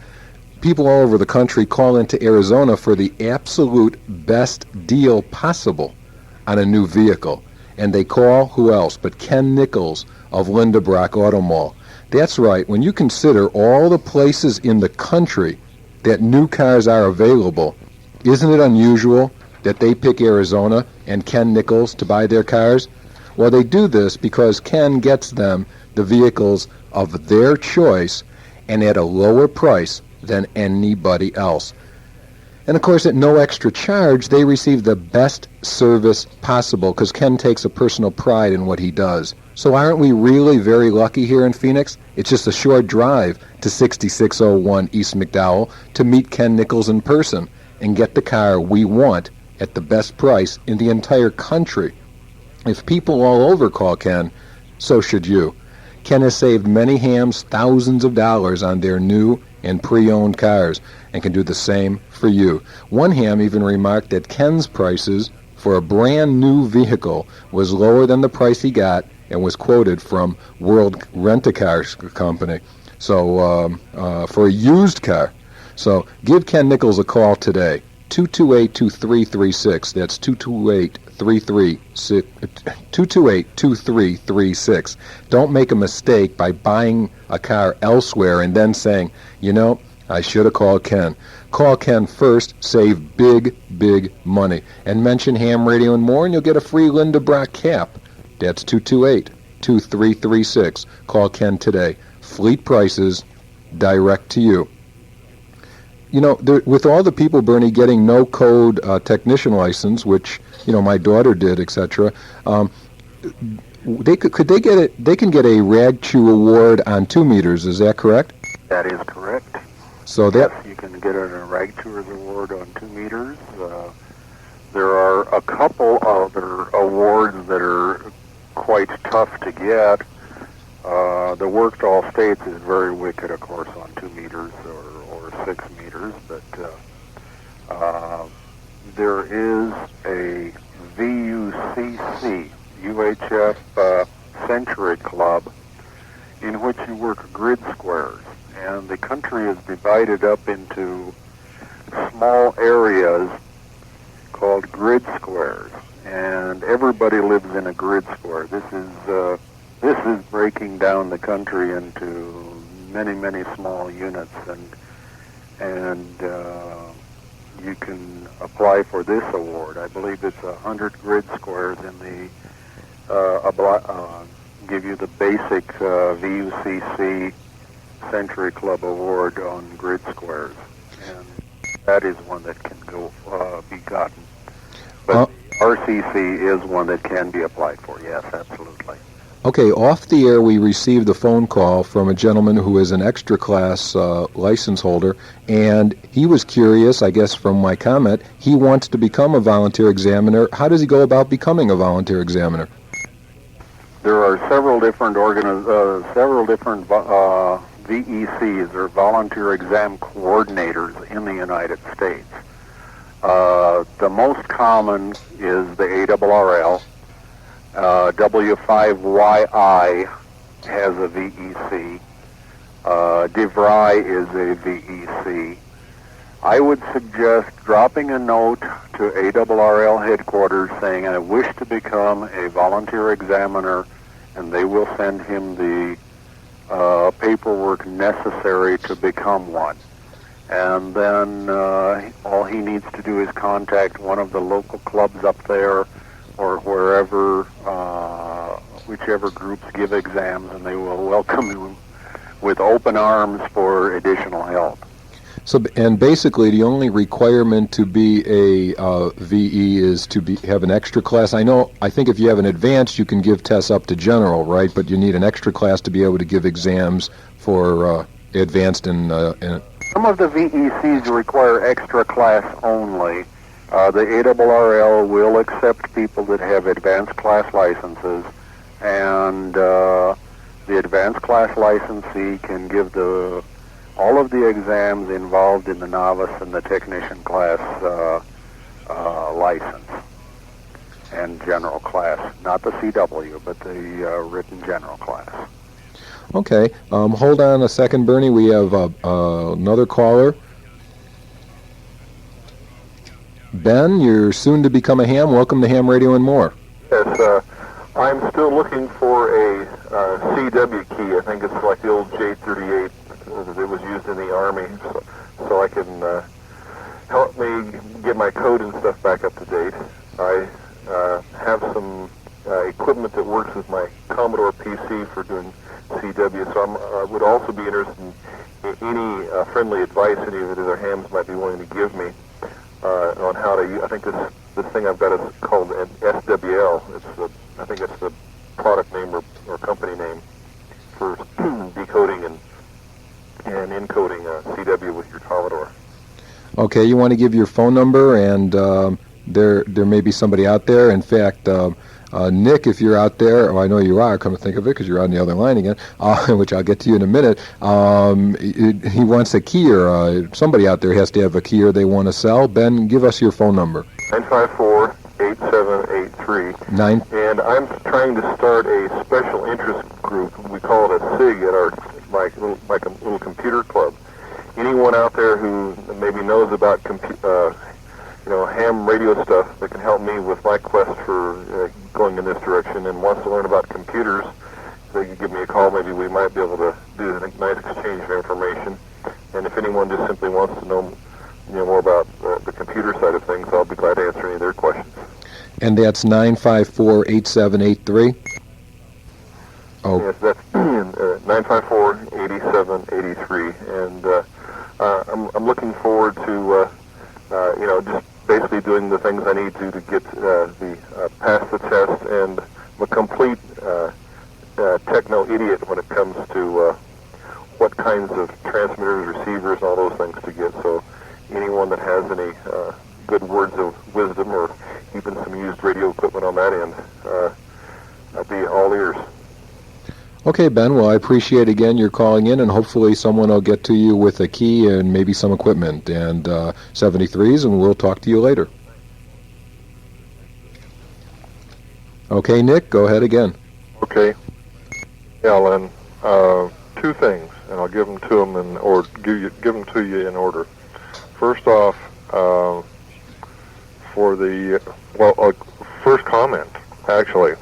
people all over the country call into Arizona for the absolute best deal possible on a new vehicle, and they call who else but Ken Nichols of Linda Brock Auto Mall. That's right. When you consider all the places in the country that new cars are available. Isn't it unusual that they pick Arizona and Ken Nichols to buy their cars? Well, they do this because Ken gets them the vehicles of their choice and at a lower price than anybody else. And of course, at no extra charge, they receive the best service possible because Ken takes a personal pride in what he does. So aren't we really very lucky here in Phoenix? It's just a short drive to 6601 East McDowell to meet Ken Nichols in person and get the car we want at the best price in the entire country. If people all over call Ken, so should you. Ken has saved many hams thousands of dollars on their new and pre-owned cars and can do the same for you. One ham even remarked that Ken's prices for a brand new vehicle was lower than the price he got and was quoted from World Rent-A-Car Company. So for a used car. So give Ken Nichols a call today. 228-2336. That's 228-2336. Don't make a mistake by buying a car elsewhere and then saying, you know, I should have called Ken. Call Ken first, save big, big money. And mention Ham Radio and More, and you'll get a free Linda Brock cap. That's 228-2336. Call Ken today. Fleet prices, direct to you. You know, with all the people, Bernie, getting no-code technician license, which, you know, my daughter did, etc., they can get a RAG-CHU award on 2 meters. Is that correct? That is correct. So that Yes, you can get a RAG-CHU award on 2 meters. There are a couple other awards that are quite tough to get. The work to all states is very wicked, of course, on 2 meters or 6 meters, but there is a VUCC, UHF Century Club, in which you work grid squares, and the country is divided up into small areas called grid squares, and everybody lives in a grid square. This is breaking down the country into many, many small units, and you can apply for this award. I believe it's 100 grid squares in the give you the basic VUCC Century Club Award on grid squares, and that is one that can be gotten. But RCC is one that can be applied for. Yes, absolutely. Okay, off the air we received a phone call from a gentleman who is an extra class license holder, and he was curious, I guess from my comment, he wants to become a volunteer examiner. How does he go about becoming a volunteer examiner? There are several different VECs, or volunteer exam coordinators, in the United States. The most common is the ARRL. W5YI has a VEC. DeVry is a VEC. I would suggest dropping a note to ARRL headquarters saying, I wish to become a volunteer examiner, and they will send him the paperwork necessary to become one. And then all he needs to do is contact one of the local clubs up there or wherever, whichever groups give exams, and they will welcome him with open arms for additional help. So, and basically, the only requirement to be a VE is to have an extra class. I think if you have an advanced, you can give tests up to general, right? But you need an extra class to be able to give exams for advanced and. Some of the VECs require extra class only. The ARRL will accept people that have advanced class licenses, and the advanced class licensee can give all of the exams involved in the novice and the technician class license and general class, not the CW, but the written general class. Okay, hold on a second, Bernie. We have another caller. Ben, you're soon to become a ham. Welcome to Ham Radio and More. Yes, I'm still looking for a CW key. I think it's like the old J38 that was used in the Army. so I can help me get my code and stuff back up to date. I have some equipment that works with my Commodore PC for doing CW, so I would also be interested in any friendly advice any of the other hams might be willing to give me on how to use. I think this thing I've got is called an SWL. I think it's the product name or company name for decoding and encoding CW with your Commodore. Okay, you want to give your phone number, and there may be somebody out there. In fact, Nick, if you're out there, I know you are, come to think of it, because you're on the other line again, which I'll get to you in a minute. He wants a key, or somebody out there has to have a key, or they want to sell. Ben, give us your phone number. 954-8783. And I'm trying to start a special interest group. We call it a SIG at our my little computer club. Anyone out there who maybe knows about ham radio stuff that can help me with my quest for going in this direction and wants to learn about computers, they can give me a call. Maybe we might be able to do a nice exchange of information. And if anyone just simply wants to know more about the computer side of things, I'll be glad to answer any of their questions. And that's 954-8783? Oh. Yes, that's 954-8783. And I'm looking forward to, just basically doing the things I need to get pass the test, and I'm a complete techno idiot when it comes to what kinds of transmitters, receivers, and all those things to get. So anyone that has any good words of wisdom or even some used radio equipment on that end, I'd be all ears. Okay, Ben, well, I appreciate again your calling in, and hopefully someone will get to you with a key and maybe some equipment and 73s, and we'll talk to you later. Okay, Nick, go ahead again. Okay. Yeah, Len, two things, and I'll give them to them give them to you in order. First off, for the first comment, actually.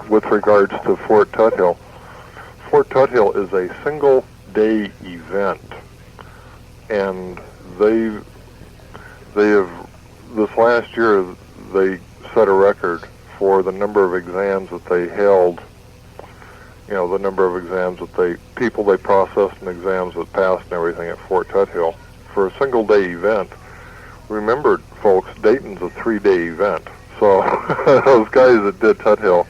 With regards to Fort Tuthill. Fort Tuthill is a single-day event, and they have, this last year, they set a record for the number of exams that they held, the number of exams that people they processed and exams that passed and everything at Fort Tuthill. For a single-day event, remember, folks, Dayton's a 3-day event. So those guys that did Tuthill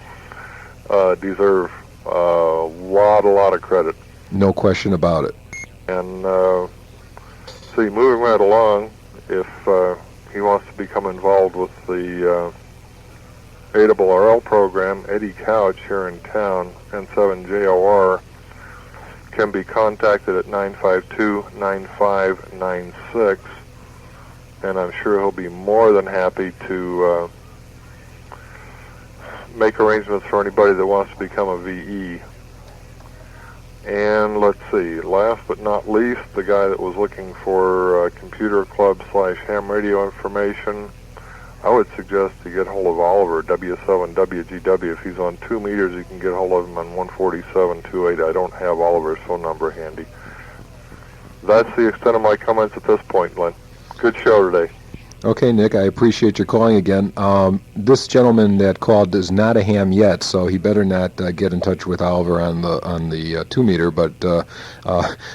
deserve a lot of credit. No question about it. And see, moving right along, if he wants to become involved with the ARRL program, Eddie Couch here in town, N7JOR, can be contacted at 952-9596, and I'm sure he'll be more than happy to make arrangements for anybody that wants to become a VE. And let's see, last but not least, the guy that was looking for computer club / ham radio information, I would suggest you get hold of Oliver, W7WGW. If he's on 2 meters, you can get hold of him on 14728. I don't have Oliver's phone number handy. That's the extent of my comments at this point, Len. Good show today. Okay, Nick, I appreciate your calling again. This gentleman that called is not a ham yet, so he better not get in touch with Oliver on the 2 meter. But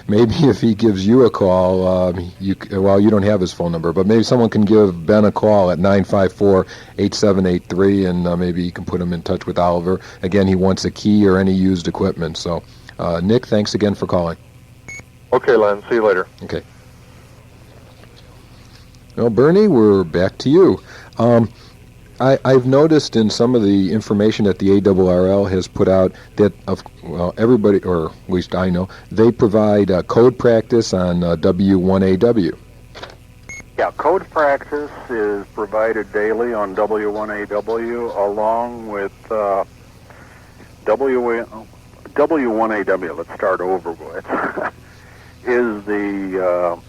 maybe if he gives you a call, you don't have his phone number, but maybe someone can give Ben a call at 954-8783, and maybe you can put him in touch with Oliver. Again, he wants a key or any used equipment. So, Nick, thanks again for calling. Okay, Len. See you later. Okay. Well, Bernie, we're back to you. I've noticed in some of the information that the ARRL has put out that, everybody, or at least I know, they provide code practice on W1AW. Yeah, code practice is provided daily on W1AW along with W1AW, let's start over with, is the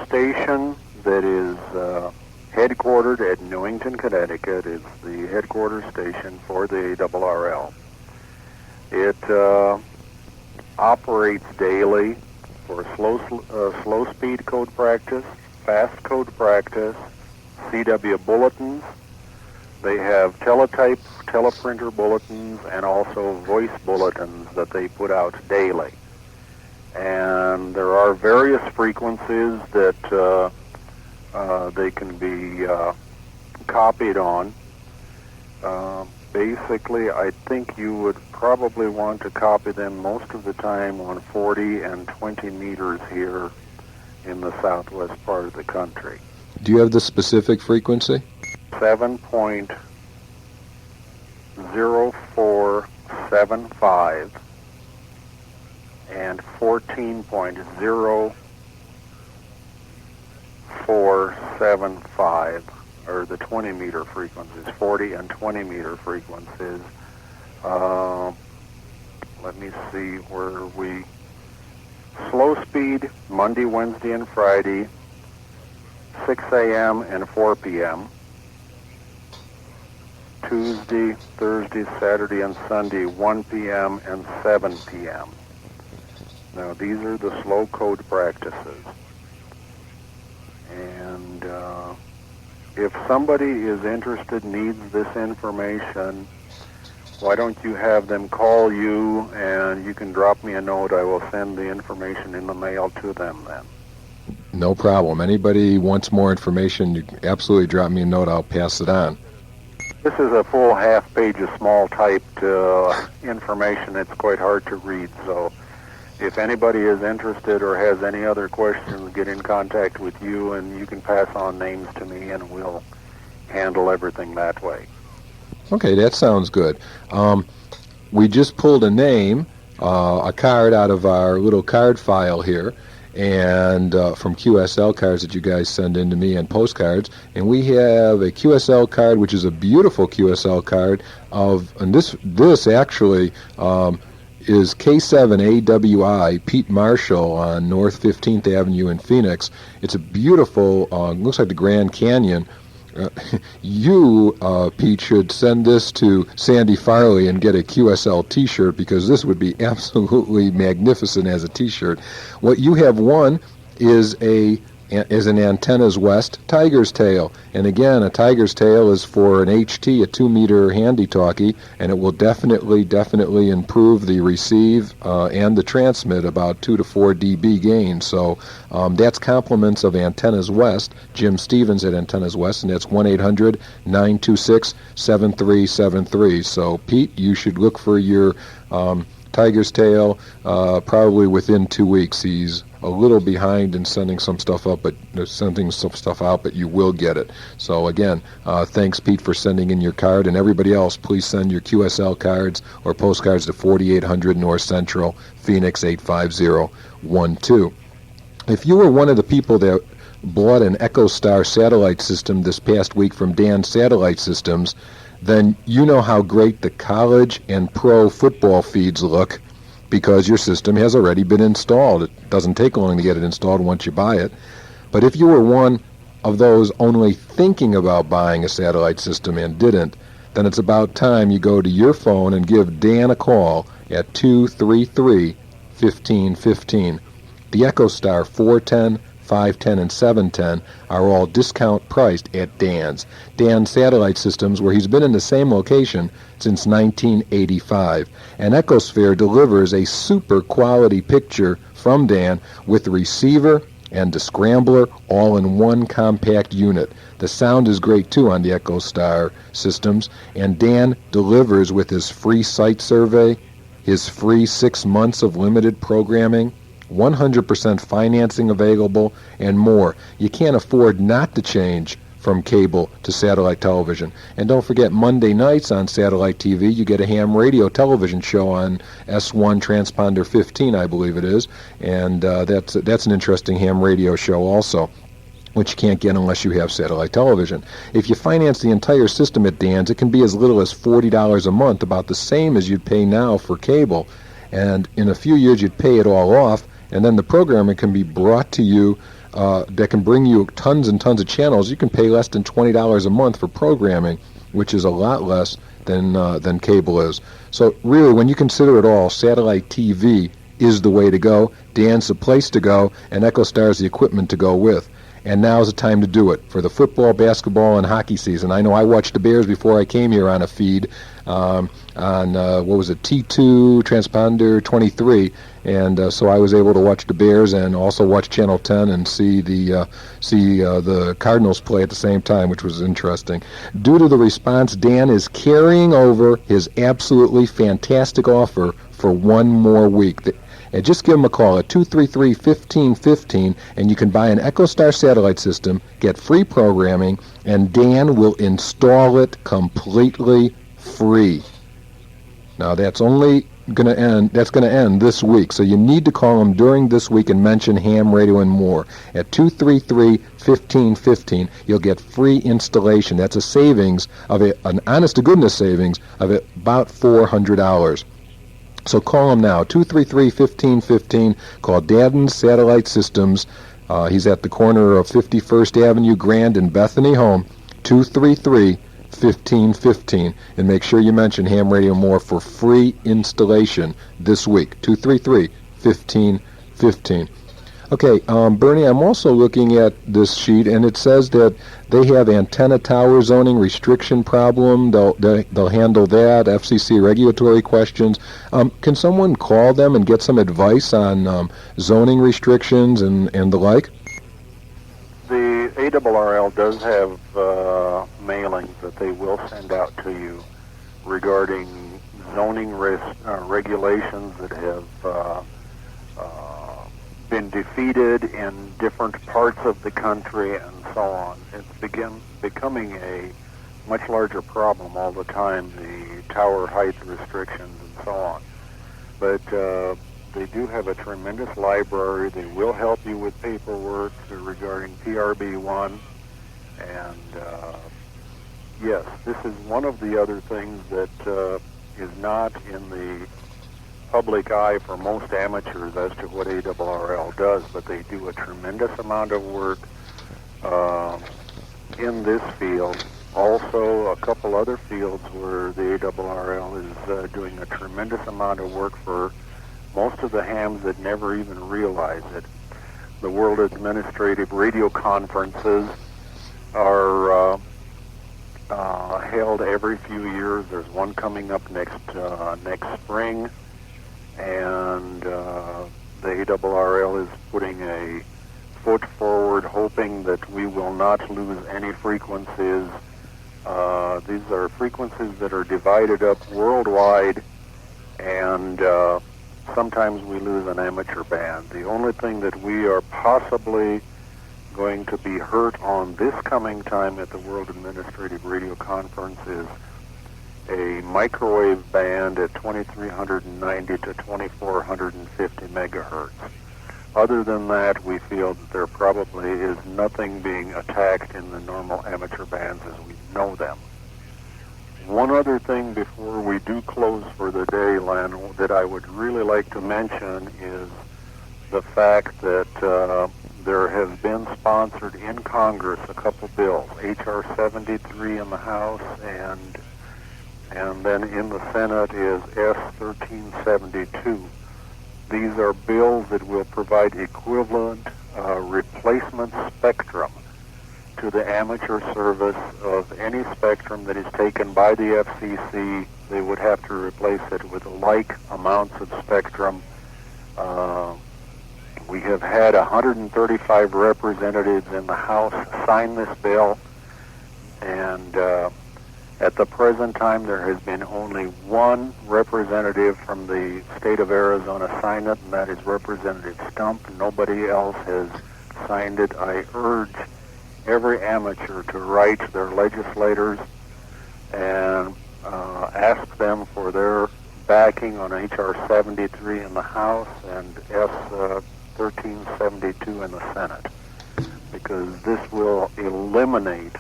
station that is headquartered at Newington, Connecticut. It's the headquarters station for the ARRL. It operates daily for slow speed code practice, fast code practice, CW bulletins. They have teletype, teleprinter bulletins, and also voice bulletins that they put out daily. And there are various frequencies that they can be copied on. Basically, I think you would probably want to copy them most of the time on 40 and 20 meters here in the southwest part of the country. Do you have the specific frequency? 7.0475 and 14.0475 are the 20 meter frequencies, 40 and 20 meter frequencies. Let me see where we... Slow speed, Monday, Wednesday, and Friday, 6 a.m. and 4 p.m. Tuesday, Thursday, Saturday, and Sunday, 1 p.m. and 7 p.m. Now, these are the slow code practices. And if somebody is interested, needs this information, why don't you have them call you, and you can drop me a note. I will send the information in the mail to them then. No problem. Anybody wants more information, you can absolutely drop me a note. I'll pass it on. This is a full half page of small typed information. It's quite hard to read, so if anybody is interested or has any other questions, get in contact with you, and you can pass on names to me, and we'll handle everything that way. Okay, that sounds good. We just pulled a name, a card out of our little card file here, and from QSL cards that you guys send in to me and postcards, and we have a QSL card, which is a beautiful QSL card and this actually is K7AWI Pete Marshall on North 15th Avenue in Phoenix. It's a beautiful, looks like the Grand Canyon. You, Pete, should send this to Sandy Farley and get a QSL t-shirt, because this would be absolutely magnificent as a t-shirt. What you have won is an Antennas West tiger's tail. And again, a tiger's tail is for an HT, a 2-meter handy-talkie, and it will definitely improve the receive and the transmit about 2 to 4 dB gain. So that's compliments of Antennas West, Jim Stevens at Antennas West, and that's 1-800-926-7373. So, Pete, you should look for your tiger's tail probably within 2 weeks. He's a little behind in sending some stuff out, but you will get it. So again, thanks, Pete, for sending in your card, and everybody else, please send your QSL cards or postcards to 4800 North Central, Phoenix 85012. If you were one of the people that bought an EchoStar satellite system this past week from Dan Satellite Systems, then you know how great the college and pro football feeds look, because your system has already been installed. It doesn't take long to get it installed once you buy it. But if you were one of those only thinking about buying a satellite system and didn't, then it's about time you go to your phone and give Dan a call at 233-1515. The EchoStar 410, 510, and 710 are all discount priced at Dan's. Dan Satellite Systems, where he's been in the same location since 1985. And Echosphere delivers a super quality picture from Dan with the receiver and the scrambler all in one compact unit. The sound is great too on the EchoStar systems, and Dan delivers with his free site survey, his free 6 months of limited programming, 100% financing available, and more. You can't afford not to change from cable to satellite television. And don't forget, Monday nights on satellite TV, you get a ham radio television show on S1 Transponder 15, I believe it is, and that's an interesting ham radio show also, which you can't get unless you have satellite television. If you finance the entire system at Dan's, it can be as little as $40 a month, about the same as you'd pay now for cable. And in a few years, you'd pay it all off, and then the programming can be brought to you that can bring you tons and tons of channels. You can pay less than $20 a month for programming, which is a lot less than cable is. So really, when you consider it all, satellite TV is the way to go, DAN's the place to go, and EchoStar's the equipment to go with. And now's the time to do it for the football, basketball, and hockey season. I know I watched the Bears before I came here on a feed on what was it, T2 transponder 23, and so I was able to watch the Bears and also watch Channel 10 and see the Cardinals play at the same time, which was interesting. Due to the response, Dan is carrying over his absolutely fantastic offer for one more week. And just give them a call at 233-1515, and you can buy an EchoStar satellite system, get free programming, and Dan will install it completely free. Now that's only going to end this week, so you need to call him during this week and mention Ham Radio and More at 233-1515. You'll get free installation. That's a savings of an honest-to-goodness savings of about $400. So call him now, 233-1515. Call Dadden's Satellite Systems. He's at the corner of 51st Avenue Grand and Bethany Home, 233-1515. And make sure you mention Ham Radio More for free installation this week, 233-1515. Okay, Bernie, I'm also looking at this sheet, and it says that they have antenna tower zoning restriction problem. They'll handle that, FCC regulatory questions. Can someone call them and get some advice on zoning restrictions and the like? The ARRL does have mailings that they will send out to you regarding zoning regulations that have been defeated in different parts of the country and so on. It's becoming a much larger problem all the time, the tower height restrictions and so on. But they do have a tremendous library. They will help you with paperwork regarding PRB1. And yes, this is one of the other things that is not in the public eye for most amateurs as to what ARRL does, but they do a tremendous amount of work in this field. Also, a couple other fields where the ARRL is doing a tremendous amount of work for most of the hams that never even realize it. The World Administrative Radio Conferences are held every few years. There's one coming up next spring. And the ARRL is putting a foot forward, hoping that we will not lose any frequencies. These are frequencies that are divided up worldwide, and sometimes we lose an amateur band. The only thing that we are possibly going to be hurt on this coming time at the World Administrative Radio Conference is a microwave band at 2390 to 2450 megahertz. Other than that, we feel that there probably is nothing being attacked in the normal amateur bands as we know them. One other thing before we do close for the day, Len, that I would really like to mention is the fact that there has been sponsored in Congress a couple bills, H.R. 73 in the House and then in the Senate is S. 1372. These are bills that will provide equivalent replacement spectrum to the amateur service of any spectrum that is taken by the FCC. They would have to replace it with like amounts of spectrum. We have had 135 representatives in the House sign this bill, and at the present time, there has been only one representative from the state of Arizona sign it, and that is Representative Stump. Nobody else has signed it. I urge every amateur to write their legislators and ask them for their backing on H.R. 73 in the House and S. 1372 in the Senate, because this will eliminate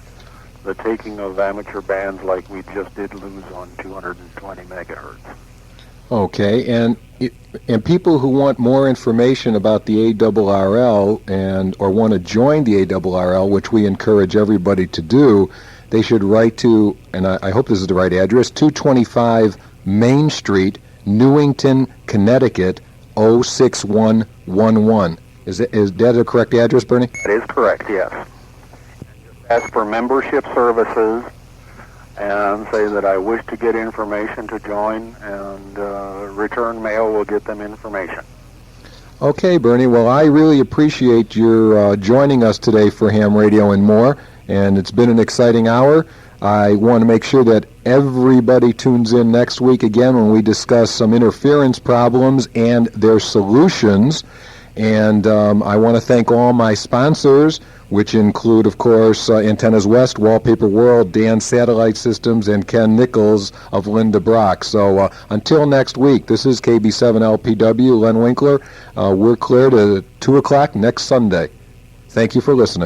the taking of amateur bands like we just did lose on 220 megahertz. Okay, and people who want more information about the ARRL or want to join the ARRL, which we encourage everybody to do, they should write to, and I hope this is the right address, 225 Main Street, Newington, Connecticut, 06111. Is that a correct address, Bernie? That is correct, yes. Ask for membership services and say that I wish to get information to join, and return mail will get them information. Okay, Bernie. Well, I really appreciate your joining us today for Ham Radio and More, and it's been an exciting hour. I want to make sure that everybody tunes in next week again when we discuss some interference problems and their solutions. And I want to thank all my sponsors, which include, of course, Antennas West, Wallpaper World, Dan Satellite Systems, and Ken Nichols of Linda Brock. So until next week, this is KB7LPW, Len Winkler. We're clear to 2 o'clock next Sunday. Thank you for listening.